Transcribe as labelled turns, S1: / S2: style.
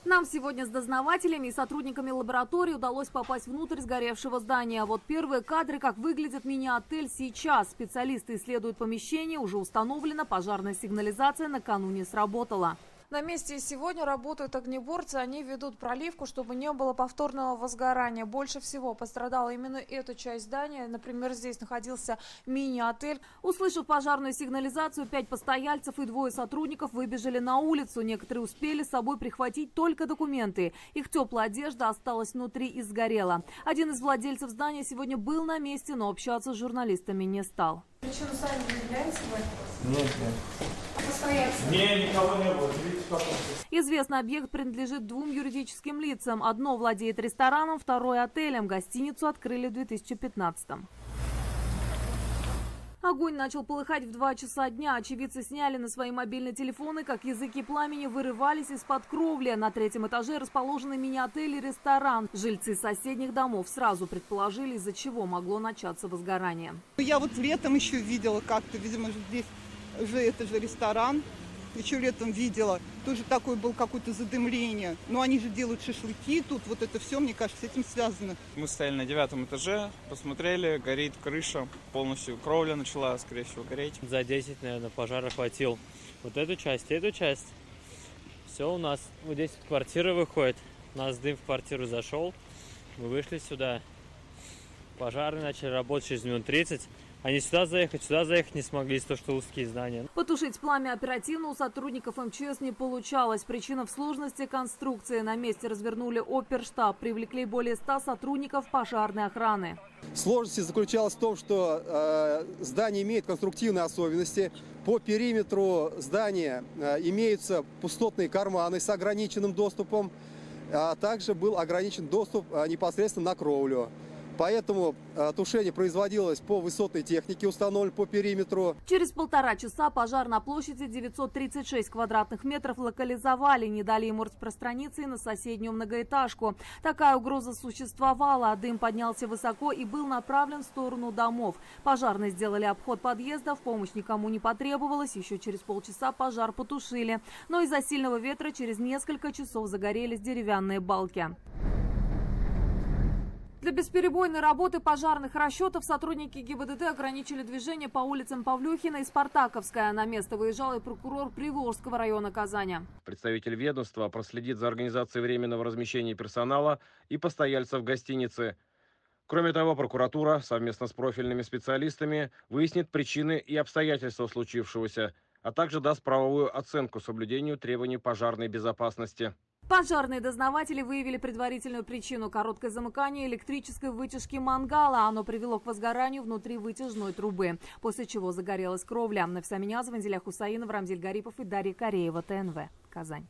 S1: Нам сегодня с дознавателями и сотрудниками лаборатории удалось попасть внутрь сгоревшего здания. Вот первые кадры, как выглядит мини-отель сейчас. Специалисты исследуют помещение, уже установлена пожарная сигнализация, накануне сработала.
S2: На месте сегодня работают огнеборцы, они ведут проливку, чтобы не было повторного возгорания. Больше всего пострадала именно эта часть здания. Например, здесь находился мини-отель.
S1: Услышав пожарную сигнализацию, 5 постояльцев и 2 сотрудников выбежали на улицу. Некоторые успели с собой прихватить только документы. Их теплая одежда осталась внутри и сгорела. Один из владельцев здания сегодня был на месте, но общаться с журналистами не стал.
S2: Причину сами не является?
S3: Нет. Не, никого не было.
S1: Известный объект принадлежит 2 юридическим лицам. Одно владеет рестораном, второе отелем. Гостиницу открыли в 2015-м. Огонь начал полыхать в 2 часа дня. Очевидцы сняли на свои мобильные телефоны, как языки пламени вырывались из-под кровли. На 3-м этаже расположены мини-отель и ресторан. Жильцы соседних домов сразу предположили, из-за чего могло начаться возгорание.
S4: Я вот летом еще видела как-то, видимо, здесь уже это же ресторан. Еще летом видела, тоже такое было какое-то задымление. Но они же делают шашлыки тут, вот это все, мне кажется, с этим связано.
S5: Мы стояли на 9-м этаже, посмотрели, горит крыша, полностью кровля начала, скорее всего, гореть.
S6: За 10, наверное, пожар охватил вот эту часть, эту часть. Все у нас, вот здесь вот квартира выходит, у нас дым в квартиру зашел, мы вышли сюда. Пожары начали работать через минут 30. Они сюда заехать не смогли, из-за того, что узкие здания.
S1: Потушить пламя оперативно у сотрудников МЧС не получалось. Причина в сложности конструкции. На месте развернули оперштаб, привлекли более 100 сотрудников пожарной охраны.
S7: Сложность заключалась в том, что здание имеет конструктивные особенности. По периметру здания имеются пустотные карманы с ограниченным доступом, а также был ограничен доступ непосредственно на кровлю. Поэтому тушение производилось по высотной технике, установленной по периметру.
S1: Через 1,5 часа пожар на площади 936 квадратных метров локализовали. Не дали ему распространиться и на соседнюю многоэтажку. Такая угроза существовала, а дым поднялся высоко и был направлен в сторону домов. Пожарные сделали обход подъездов, помощь никому не потребовалась. Еще через полчаса пожар потушили. Но из-за сильного ветра через несколько часов загорелись деревянные балки. Для бесперебойной работы пожарных расчетов сотрудники ГИБДД ограничили движение по улицам Павлюхина и Спартаковская. На место выезжал и прокурор Приволжского района Казани.
S8: Представитель ведомства проследит за организацией временного размещения персонала и постояльцев гостиницы. Кроме того, прокуратура совместно с профильными специалистами выяснит причины и обстоятельства случившегося, а также даст правовую оценку соблюдению требований пожарной безопасности.
S1: Пожарные дознаватели выявили предварительную причину – короткое замыкание электрической вытяжки мангала. Оно привело к возгоранию внутри вытяжной трубы, после чего загорелась кровля. Навса Минязова, Зиля Хусаинова, Рамзиль Гарипов и Дарья Кореева, ТНВ, Казань.